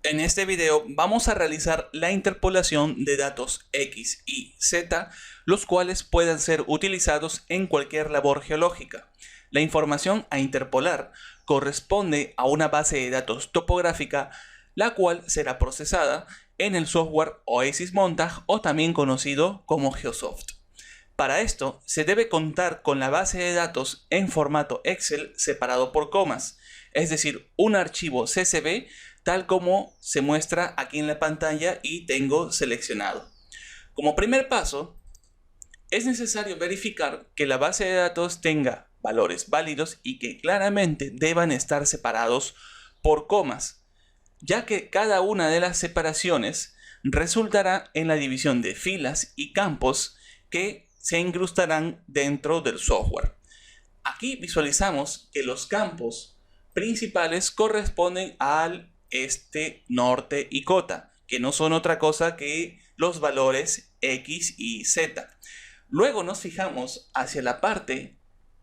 En este video vamos a realizar la interpolación de datos X y Z, los cuales puedan ser utilizados en cualquier labor geológica. La información a interpolar corresponde a una base de datos topográfica, la cual será procesada en el software Oasis Montage o también conocido como Geosoft. Para esto se debe contar con la base de datos en formato Excel separado por comas, es decir, un archivo CSV tal como se muestra aquí en la pantalla y tengo seleccionado. Como primer paso, es necesario verificar que la base de datos tenga valores válidos y que claramente deban estar separados por comas, ya que cada una de las separaciones resultará en la división de filas y campos que se incrustarán dentro del software. Aquí visualizamos que los campos principales corresponden al este, norte y cota, que no son otra cosa que los valores X y Z. Luego nos fijamos hacia la parte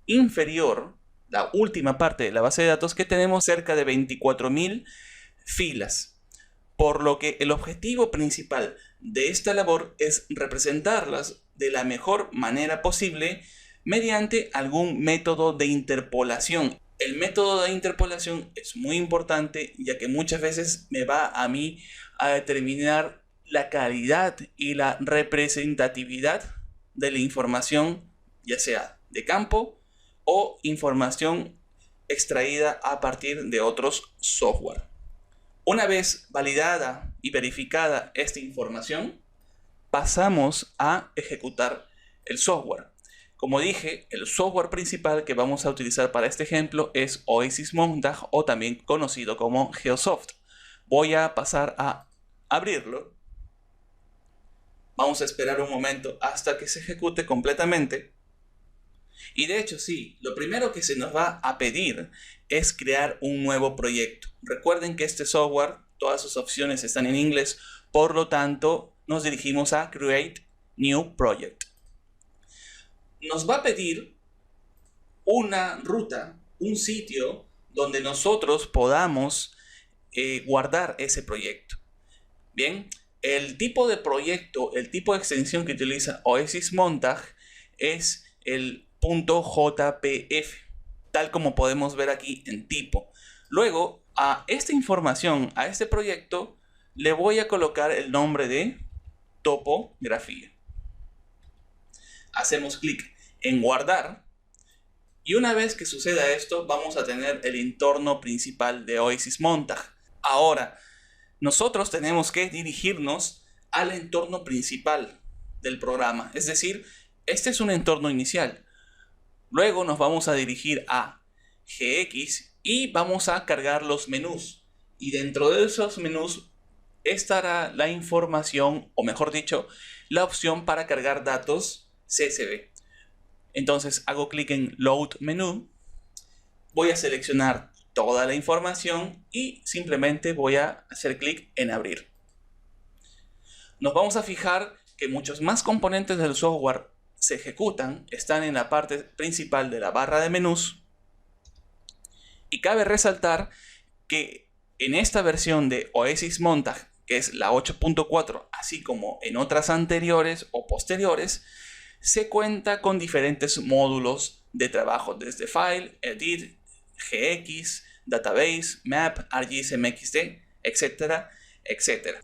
inferior, la última parte de la base de datos, que tenemos cerca de 24.000 filas, por lo que el objetivo principal de esta labor es representarlas de la mejor manera posible mediante algún método de interpolación. El método de interpolación es muy importante, ya que muchas veces me va a mí a determinar la calidad y la representatividad de la información, ya sea de campo o información extraída a partir de otros software. Una vez validada y verificada esta información, pasamos a ejecutar el software. Como dije, el software principal que vamos a utilizar para este ejemplo es Oasis Montage o también conocido como Geosoft. Voy a pasar a abrirlo. Vamos a esperar un momento hasta que se ejecute completamente. Y de hecho sí, lo primero que se nos va a pedir es crear un nuevo proyecto. Recuerden que este software, todas sus opciones están en inglés, por lo tanto nos dirigimos a Create New Project. Nos va a pedir una ruta, un sitio donde nosotros podamos guardar ese proyecto. Bien, el tipo de proyecto, el tipo de extensión que utiliza Oasis Montage es el .jpf, tal como podemos ver aquí en tipo. Luego, a esta información, a este proyecto, le voy a colocar el nombre de topografía. Hacemos clic en guardar y una vez que suceda esto vamos a tener el entorno principal de Oasis Montage. Ahora nosotros tenemos que dirigirnos al entorno principal del programa, es decir, este es un entorno inicial. Luego nos vamos a dirigir a GX y vamos a cargar los menús, y dentro de esos menús estará la información, o mejor dicho, la opción para cargar datos CSV. Entonces hago clic en Load Menú, voy a seleccionar toda la información y simplemente voy a hacer clic en Abrir. Nos vamos a fijar que muchos más componentes del software se ejecutan, están en la parte principal de la barra de menús, y cabe resaltar que en esta versión de Oasis Montage, que es la 8.4, así como en otras anteriores o posteriores, se cuenta con diferentes módulos de trabajo, desde File, Edit, GX, Database, Map, ArcGIS MXD, etcétera, etcétera.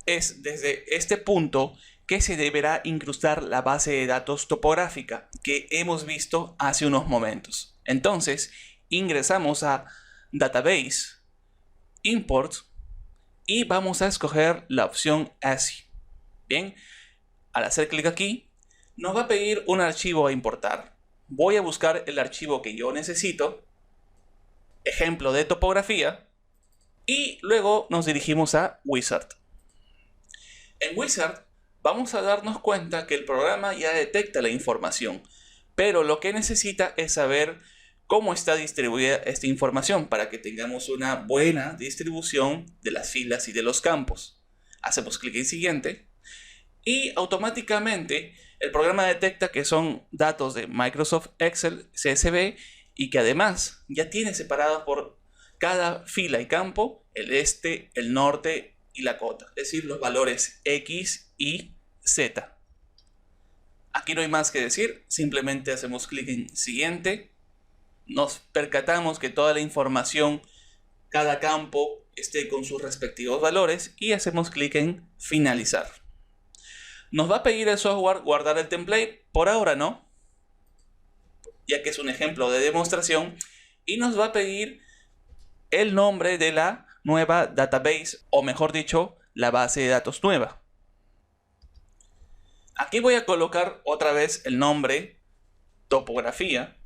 Es desde este punto que se deberá incrustar la base de datos topográfica que hemos visto hace unos momentos. Entonces, ingresamos a Database, Import, y vamos a escoger la opción ASCII. Bien, al hacer clic aquí, nos va a pedir un archivo a importar. Voy a buscar el archivo que yo necesito, ejemplo de topografía, y luego nos dirigimos a Wizard. En Wizard vamos a darnos cuenta que el programa ya detecta la información, pero lo que necesita es saber cómo está distribuida esta información para que tengamos una buena distribución de las filas y de los campos. Hacemos clic en Siguiente y automáticamente el programa detecta que son datos de Microsoft Excel CSV y que además ya tiene separados por cada fila y campo, el este, el norte y la cota, es decir, los valores X y Z. Aquí no hay más que decir, simplemente hacemos clic en siguiente, nos percatamos que toda la información, cada campo esté con sus respectivos valores y hacemos clic en finalizar. Nos va a pedir el software guardar el template, por ahora no, ya que es un ejemplo de demostración, y nos va a pedir el nombre de la nueva database, o mejor dicho, la base de datos nueva. Aquí voy a colocar otra vez el nombre topografía.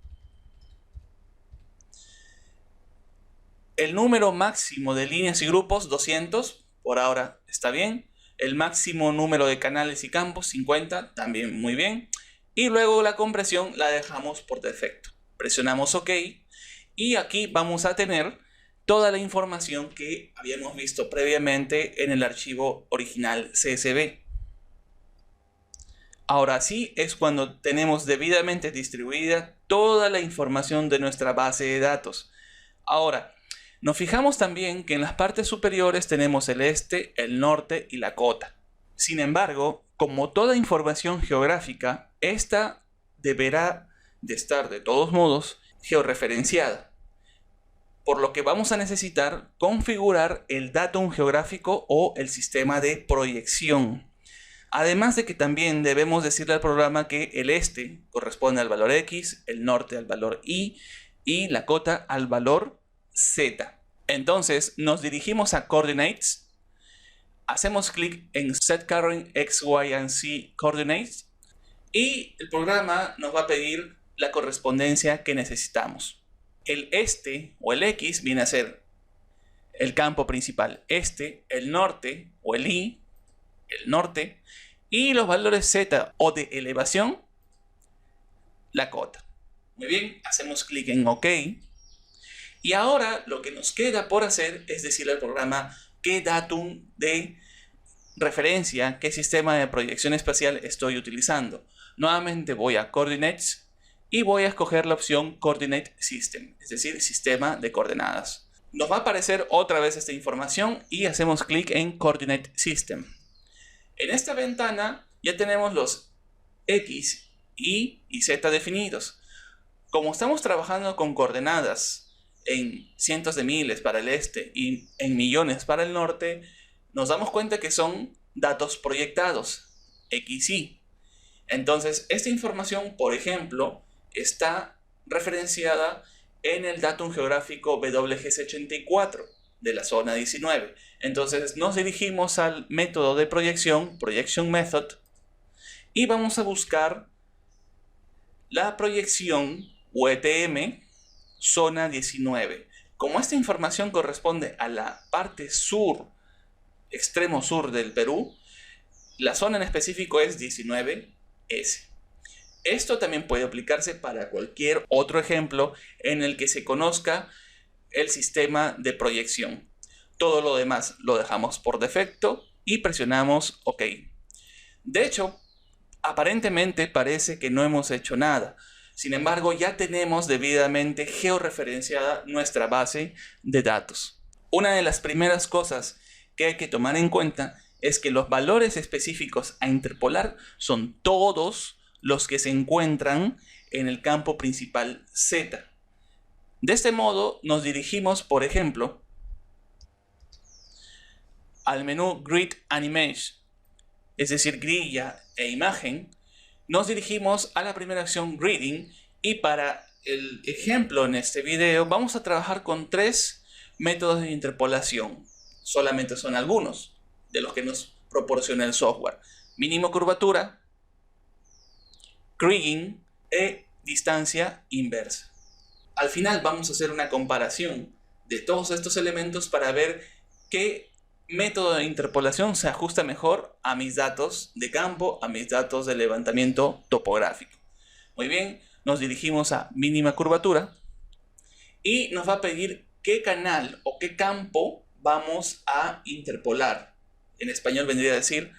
El número máximo de líneas y grupos 200, por ahora está bien. El máximo número de canales y campos 50, también muy bien. Y luego la compresión la dejamos por defecto. Presionamos OK y aquí vamos a tener toda la información que habíamos visto previamente en el archivo original CSV. Ahora sí es cuando tenemos debidamente distribuida toda la información de nuestra base de datos. Ahora, nos fijamos también que en las partes superiores tenemos el este, el norte y la cota. Sin embargo, como toda información geográfica, esta deberá de estar de todos modos georreferenciada. Por lo que vamos a necesitar configurar el datum geográfico o el sistema de proyección. Además de que también debemos decirle al programa que el este corresponde al valor X, el norte al valor Y y la cota al valor Z. Entonces nos dirigimos a Coordinates. Hacemos clic en Set Current X, Y and Z Coordinates y el programa nos va a pedir la correspondencia que necesitamos. El este o el X viene a ser el campo principal este, el norte o el Y, el norte, y los valores Z o de elevación, la cota. Muy bien, hacemos clic en OK. Y ahora lo que nos queda por hacer es decirle al programa qué datum de referencia, qué sistema de proyección espacial estoy utilizando. Nuevamente voy a Coordinates y voy a escoger la opción Coordinate System, es decir, sistema de coordenadas. Nos va a aparecer otra vez esta información y hacemos clic en Coordinate System. En esta ventana ya tenemos los X, Y y Z definidos. Como estamos trabajando con coordenadas en cientos de miles para el este y en millones para el norte, nos damos cuenta que son datos proyectados, X, Y. Entonces, esta información, por ejemplo, está referenciada en el datum geográfico WGS84 de la zona 19. Entonces, nos dirigimos al método de proyección, Projection Method, y vamos a buscar la proyección UETM zona 19. Como esta información corresponde a la parte sur, extremo sur del Perú, la zona en específico es 19S. Esto también puede aplicarse para cualquier otro ejemplo en el que se conozca el sistema de proyección. Todo lo demás lo dejamos por defecto y presionamos OK. De hecho, aparentemente parece que no hemos hecho nada. Sin embargo, ya tenemos debidamente georreferenciada nuestra base de datos. Una de las primeras cosas que hay que tomar en cuenta es que los valores específicos a interpolar son todos los que se encuentran en el campo principal Z. De este modo nos dirigimos, por ejemplo, al menú Grid Animation, es decir, grilla e imagen. Nos dirigimos a la primera acción Gridding y para el ejemplo en este video vamos a trabajar con 3 métodos de interpolación. Solamente son algunos de los que nos proporciona el software: mínimo curvatura, kriging e distancia inversa. Al final vamos a hacer una comparación de todos estos elementos para ver qué método de interpolación se ajusta mejor a mis datos de campo, a mis datos de levantamiento topográfico. Muy bien, nos dirigimos a mínima curvatura y nos va a pedir qué canal o qué campo vamos a interpolar. En español vendría a decir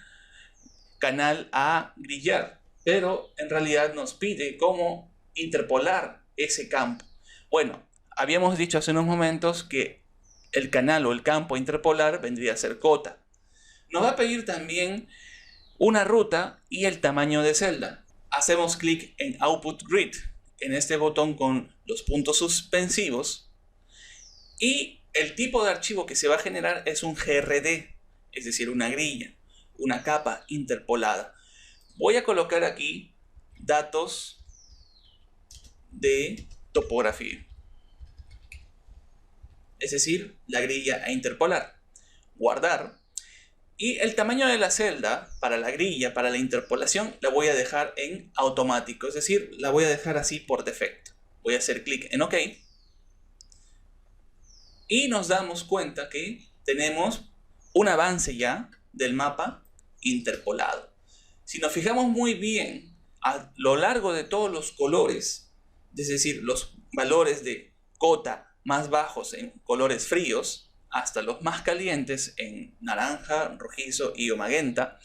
canal a grillar, pero en realidad nos pide cómo interpolar ese campo. Bueno, habíamos dicho hace unos momentos que el canal o el campo interpolar vendría a ser cota. Nos va a pedir también una ruta y el tamaño de celda. Hacemos clic en Output Grid, en este botón con los puntos suspensivos, y el tipo de archivo que se va a generar es un GRD, es decir, una grilla, una capa interpolada. Voy a colocar aquí datos de topografía, es decir, la grilla a interpolar. Guardar. Y el tamaño de la celda para la grilla, para la interpolación, la voy a dejar en automático, es decir, la voy a dejar así por defecto. Voy a hacer clic en OK. Y nos damos cuenta que tenemos un avance ya del mapa interpolado. Si nos fijamos muy bien a lo largo de todos los colores, es decir, los valores de cota más bajos en colores fríos, hasta los más calientes en naranja, rojizo y o magenta,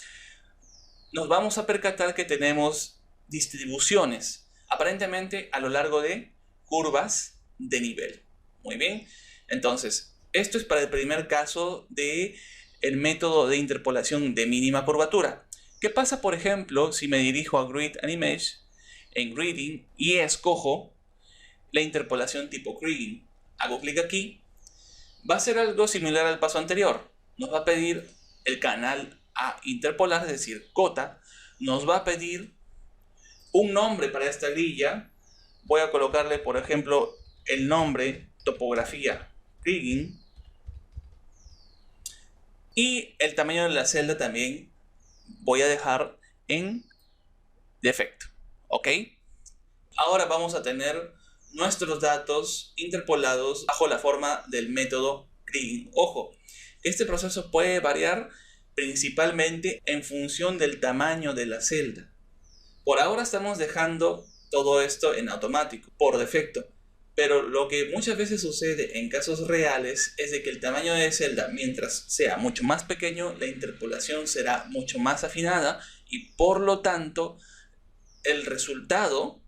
nos vamos a percatar que tenemos distribuciones aparentemente a lo largo de curvas de nivel. Muy bien, entonces esto es para el primer caso de el método de interpolación de mínima curvatura. ¿Qué pasa, por ejemplo, si me dirijo a Grid and Image en Gridding y escojo la interpolación tipo Kriging? Hago clic aquí. Va a ser algo similar al paso anterior. Nos va a pedir el canal a interpolar, es decir, cota. Nos va a pedir un nombre para esta grilla. Voy a colocarle, por ejemplo, el nombre topografía Kriging. Y el tamaño de la celda también voy a dejar en defecto. ¿Ok? Ahora vamos a tener nuestros datos interpolados bajo la forma del método Kriging. Ojo, este proceso puede variar principalmente en función del tamaño de la celda. Por ahora estamos dejando todo esto en automático, por defecto. Pero lo que muchas veces sucede en casos reales es de que el tamaño de celda, mientras sea mucho más pequeño, la interpolación será mucho más afinada y por lo tanto el resultado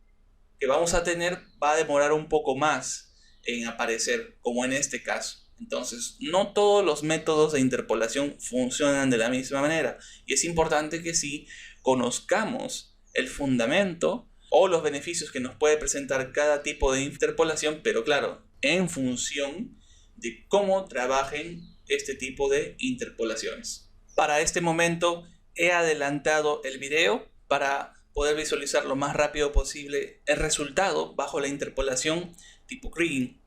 que vamos a tener va a demorar un poco más en aparecer, como en este caso. Entonces, no todos los métodos de interpolación funcionan de la misma manera y es importante que sí conozcamos el fundamento o los beneficios que nos puede presentar cada tipo de interpolación, pero claro, en función de cómo trabajen este tipo de interpolaciones. Para este momento he adelantado el video para poder visualizar lo más rápido posible el resultado bajo la interpolación tipo Kriging.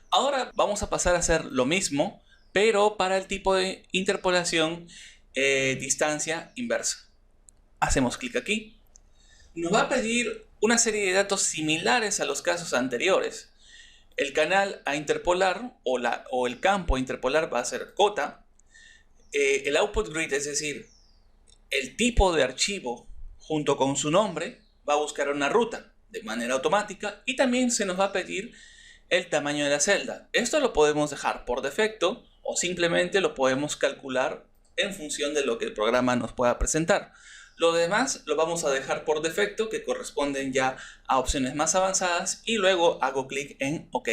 Ahora vamos a pasar a hacer lo mismo, pero para el tipo de interpolación distancia inversa. Hacemos clic aquí. Nos va a pedir una serie de datos similares a los casos anteriores. El canal a interpolar o el campo a interpolar va a ser cota. El output grid, es decir, el tipo de archivo junto con su nombre, va a buscar una ruta de manera automática y también se nos va a pedir el tamaño de la celda. Esto lo podemos dejar por defecto o simplemente lo podemos calcular en función de lo que el programa nos pueda presentar. Lo demás lo vamos a dejar por defecto, que corresponden ya a opciones más avanzadas, y luego hago clic en OK.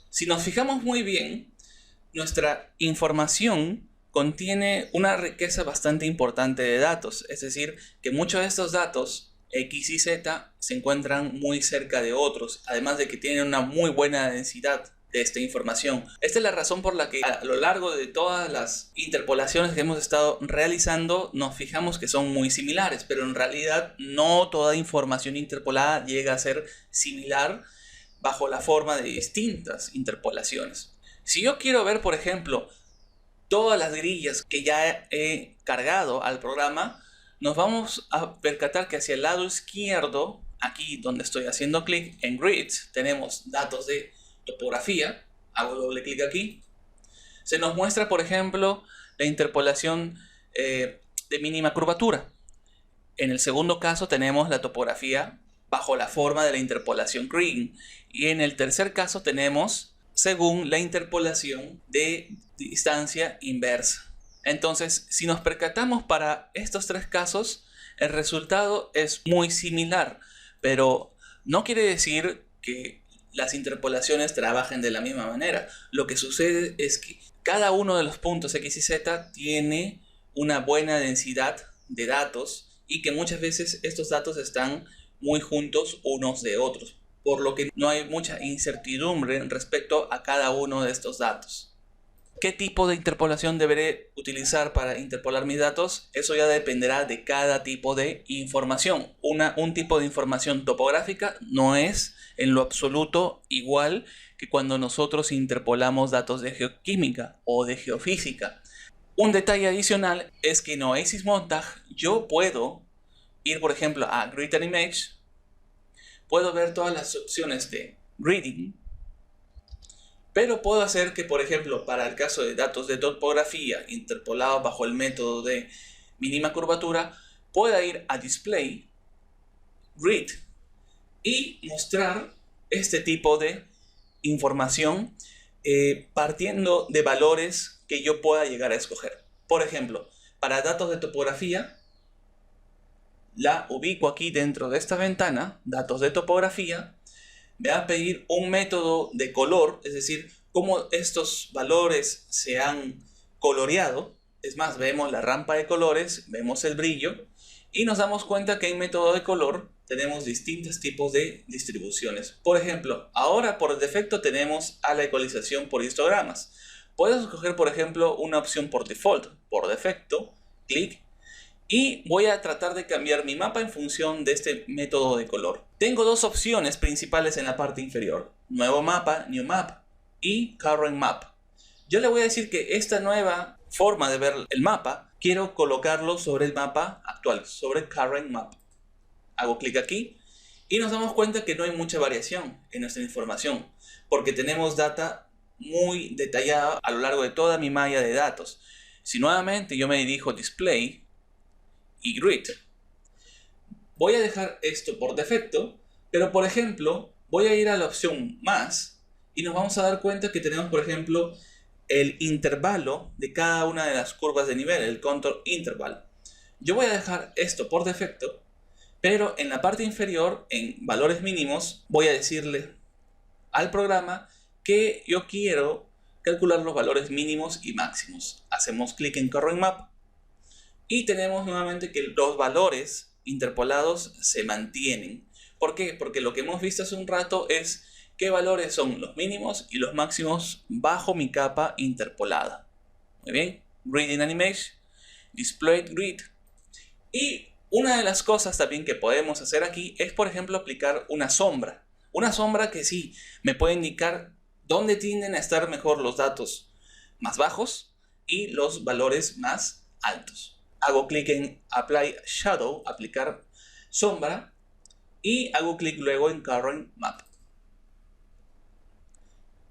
Si nos fijamos muy bien, nuestra información contiene una riqueza bastante importante de datos, es decir, que muchos de estos datos X y Z se encuentran muy cerca de otros, además de que tienen una muy buena densidad de esta información. Esta es la razón por la que a lo largo de todas las interpolaciones que hemos estado realizando nos fijamos que son muy similares, pero en realidad no toda información interpolada llega a ser similar bajo la forma de distintas interpolaciones. Si yo quiero ver, por ejemplo, todas las grillas que ya he cargado al programa, nos vamos a percatar que hacia el lado izquierdo, aquí donde estoy haciendo clic en Grids, tenemos datos de topografía. Hago doble clic aquí. Se nos muestra, por ejemplo, la interpolación de mínima curvatura. En el segundo caso tenemos la topografía bajo la forma de la interpolación Kriging. Y en el tercer caso tenemos según la interpolación de distancia inversa. Entonces, si nos percatamos para estos tres casos, el resultado es muy similar, pero no quiere decir que las interpolaciones trabajen de la misma manera. Lo que sucede es que cada uno de los puntos X y Z tiene una buena densidad de datos y que muchas veces estos datos están muy juntos unos de otros, por lo que no hay mucha incertidumbre respecto a cada uno de estos datos. ¿Qué tipo de interpolación deberé utilizar para interpolar mis datos? Eso ya dependerá de cada tipo de información. Un tipo de información topográfica no es en lo absoluto igual que cuando nosotros interpolamos datos de geoquímica o de geofísica. Un detalle adicional es que en Oasis Montage yo puedo ir, por ejemplo, a Grid and Image, puedo ver todas las opciones de gridding, pero puedo hacer que, por ejemplo, para el caso de datos de topografía interpolados bajo el método de mínima curvatura, pueda ir a Display, Grid y mostrar este tipo de información partiendo de valores que yo pueda llegar a escoger. Por ejemplo, para datos de topografía, la ubico aquí dentro de esta ventana, datos de topografía. Me va a pedir un método de color, es decir, cómo estos valores se han coloreado. Es más, vemos la rampa de colores, vemos el brillo y nos damos cuenta que en método de color tenemos distintos tipos de distribuciones. Por ejemplo, ahora por defecto tenemos a la ecualización por histogramas. Puedes escoger, por ejemplo, una opción por default, por defecto, clic. Y voy a tratar de cambiar mi mapa en función de este método de color. Tengo dos opciones principales en la parte inferior. Nuevo mapa, New Map y Current Map. Yo le voy a decir que esta nueva forma de ver el mapa, quiero colocarlo sobre el mapa actual, sobre Current Map. Hago clic aquí y nos damos cuenta que no hay mucha variación en nuestra información, porque tenemos data muy detallada a lo largo de toda mi malla de datos. Si nuevamente yo me dirijo a Display y Grid, voy a dejar esto por defecto, pero por ejemplo voy a ir a la opción más y nos vamos a dar cuenta que tenemos, por ejemplo, el intervalo de cada una de las curvas de nivel, el contour interval. Yo voy a dejar esto por defecto, pero en la parte inferior, en valores mínimos, voy a decirle al programa que yo quiero calcular los valores mínimos y máximos. Hacemos clic en Current Map y tenemos nuevamente que los valores interpolados se mantienen. ¿Por qué? Porque lo que hemos visto hace un rato es qué valores son los mínimos y los máximos bajo mi capa interpolada. Muy bien, Grid and Image, Display Grid. Y una de las cosas también que podemos hacer aquí es, por ejemplo, aplicar una sombra. Una sombra que sí me puede indicar dónde tienden a estar mejor los datos más bajos y los valores más altos. Hago clic en Apply Shadow, aplicar sombra, y hago clic luego en Current Map.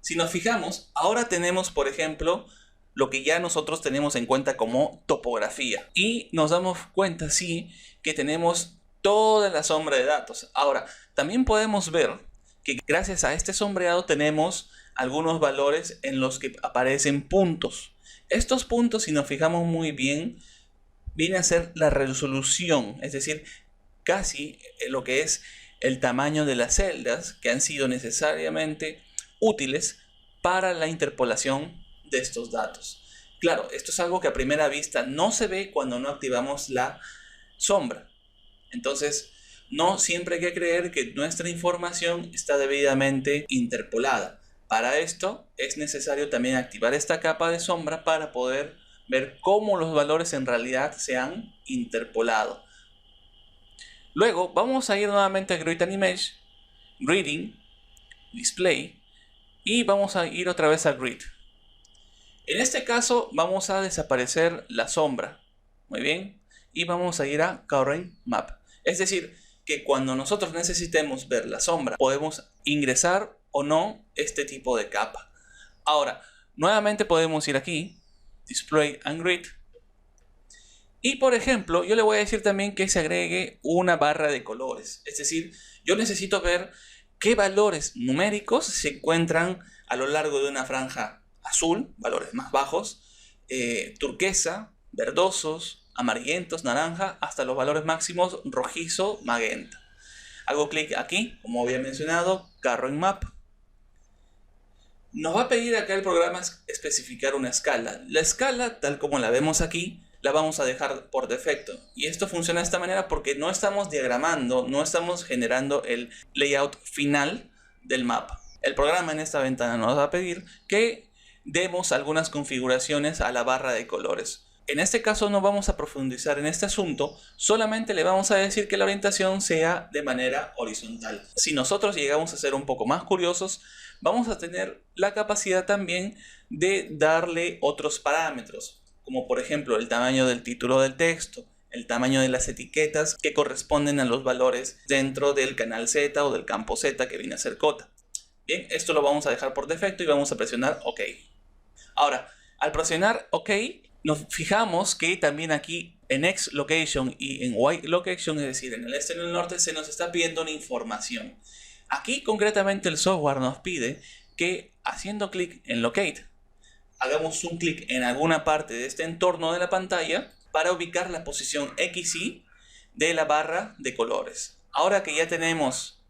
Si nos fijamos, ahora tenemos, por ejemplo, lo que ya nosotros tenemos en cuenta como topografía. Y nos damos cuenta, sí, que tenemos toda la sombra de datos. Ahora, también podemos ver que gracias a este sombreado tenemos algunos valores en los que aparecen puntos. Estos puntos, si nos fijamos muy bien, viene a ser la resolución, es decir, casi lo que es el tamaño de las celdas que han sido necesariamente útiles para la interpolación de estos datos. Claro, esto es algo que a primera vista no se ve cuando no activamos la sombra. Entonces, no siempre hay que creer que nuestra información está debidamente interpolada. Para esto es necesario también activar esta capa de sombra para poder ver cómo los valores en realidad se han interpolado. Luego vamos a ir nuevamente a Grid and Image, Gridding, Display y vamos a ir otra vez a Grid. En este caso vamos a desaparecer la sombra, muy bien, y vamos a ir a Current Map. Es decir, que cuando nosotros necesitemos ver la sombra podemos ingresar o no este tipo de capa. Ahora, nuevamente podemos ir aquí, Display and Grid. Y por ejemplo, yo le voy a decir también que se agregue una barra de colores. Es decir, yo necesito ver qué valores numéricos se encuentran a lo largo de una franja azul, valores más bajos, turquesa, verdosos, amarillentos, naranja, hasta los valores máximos rojizo, magenta. Hago clic aquí, como había mencionado, Current Map. Nos va a pedir acá el programa especificar una escala. La escala, tal como la vemos aquí, la vamos a dejar por defecto. Y esto funciona de esta manera porque no estamos diagramando, no estamos generando el layout final del mapa. El programa en esta ventana nos va a pedir que demos algunas configuraciones a la barra de colores. En este caso no vamos a profundizar en este asunto, solamente le vamos a decir que la orientación sea de manera horizontal. Si nosotros llegamos a ser un poco más curiosos, vamos a tener la capacidad también de darle otros parámetros, como por ejemplo el tamaño del título del texto, el tamaño de las etiquetas que corresponden a los valores dentro del canal Z o del campo Z que viene a ser cota. Bien, esto lo vamos a dejar por defecto y vamos a presionar OK. Ahora, al presionar OK, nos fijamos que también aquí en X Location y en Y Location, es decir, en el este y en el norte, se nos está pidiendo una información. Aquí concretamente el software nos pide que haciendo clic en Locate, hagamos un clic en alguna parte de este entorno de la pantalla para ubicar la posición X y de la barra de colores. Ahora que ya tenemos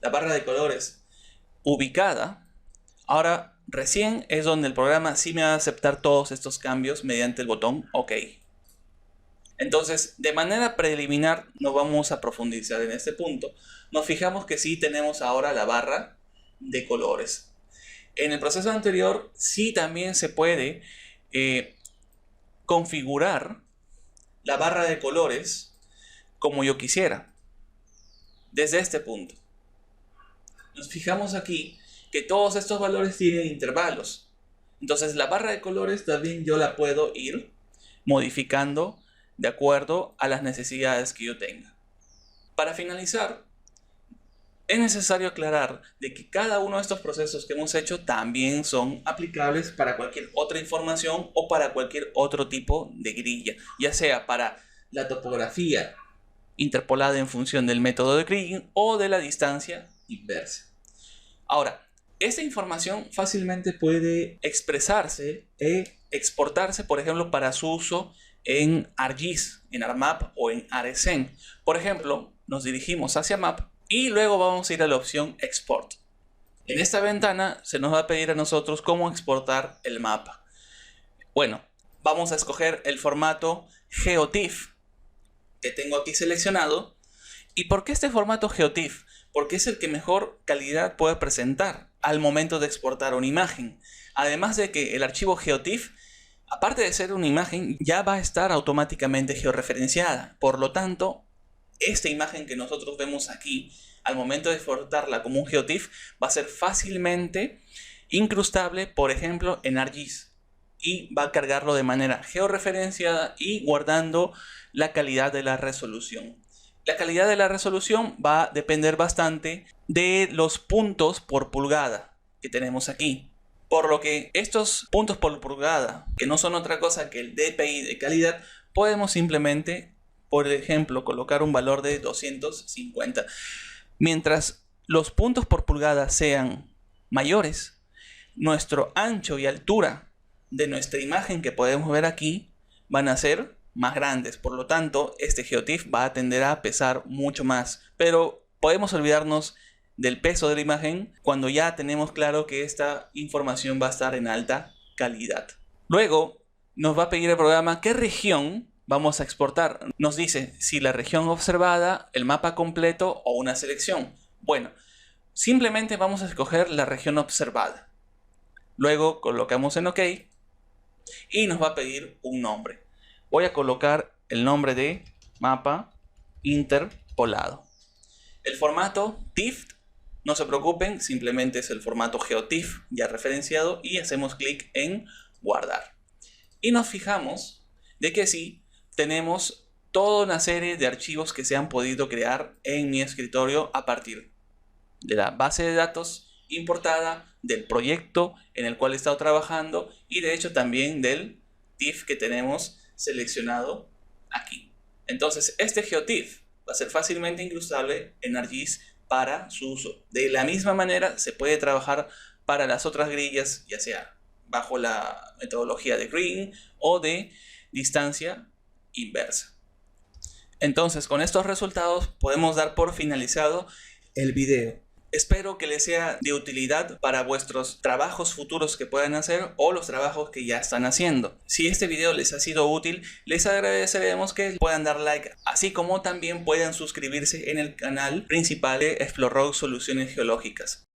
la barra de colores ubicada, ahora recién es donde el programa sí me va a aceptar todos estos cambios mediante el botón OK. Entonces, de manera preliminar, no vamos a profundizar en este punto. Nos fijamos que sí tenemos ahora la barra de colores. En el proceso anterior, sí también se puede configurar la barra de colores como yo quisiera. Desde este punto. Nos fijamos aquí que todos estos valores tienen intervalos. Entonces la barra de colores también yo la puedo ir modificando de acuerdo a las necesidades que yo tenga. Para finalizar, es necesario aclarar de que cada uno de estos procesos que hemos hecho también son aplicables para cualquier otra información o para cualquier otro tipo de grilla, ya sea para la topografía interpolada en función del método de Kriging o de la distancia inversa. Ahora, esta información fácilmente puede expresarse e exportarse, por ejemplo, para su uso en ArcGIS, en ArcMap o en ArcScene. Por ejemplo, nos dirigimos hacia Map y luego vamos a ir a la opción Export. En esta ventana se nos va a pedir a nosotros cómo exportar el mapa. Bueno, vamos a escoger el formato GeoTIFF que tengo aquí seleccionado. ¿Y por qué este formato GeoTIFF? Porque es el que mejor calidad puede presentar al momento de exportar una imagen. Además de que el archivo GeoTIFF, aparte de ser una imagen, ya va a estar automáticamente georreferenciada. Por lo tanto, esta imagen que nosotros vemos aquí, al momento de exportarla como un GeoTIFF, va a ser fácilmente incrustable, por ejemplo, en ArcGIS. Y va a cargarlo de manera georreferenciada y guardando la calidad de la resolución. La calidad de la resolución va a depender bastante de los puntos por pulgada que tenemos aquí. Por lo que estos puntos por pulgada, que no son otra cosa que el DPI de calidad, podemos simplemente, por ejemplo, colocar un valor de 250. Mientras los puntos por pulgada sean mayores, nuestro ancho y altura de nuestra imagen que podemos ver aquí van a ser más grandes. Por lo tanto, este GeoTIFF va a tender a pesar mucho más. Pero podemos olvidarnos del peso de la imagen cuando ya tenemos claro que esta información va a estar en alta calidad. Luego nos va a pedir el programa qué región vamos a exportar. Nos dice si la región observada, el mapa completo o una selección. Bueno, simplemente vamos a escoger la región observada. Luego colocamos en OK y nos va a pedir un nombre. Voy a colocar el nombre de mapa interpolado. El formato TIFF, no se preocupen, simplemente es el formato GeoTIFF ya referenciado y hacemos clic en guardar. Y nos fijamos de que sí, tenemos toda una serie de archivos que se han podido crear en mi escritorio a partir de la base de datos importada, del proyecto en el cual he estado trabajando y de hecho también del TIFF que tenemos seleccionado aquí. Entonces este GeoTIFF va a ser fácilmente incrustable en ArcGIS para su uso. De la misma manera se puede trabajar para las otras grillas, ya sea bajo la metodología de Kriging o de distancia inversa. Entonces con estos resultados podemos dar por finalizado el video. Espero que les sea de utilidad para vuestros trabajos futuros que puedan hacer o los trabajos que ya están haciendo. Si este video les ha sido útil, les agradeceremos que puedan dar like, así como también puedan suscribirse en el canal principal de Explorrock Soluciones Geológicas.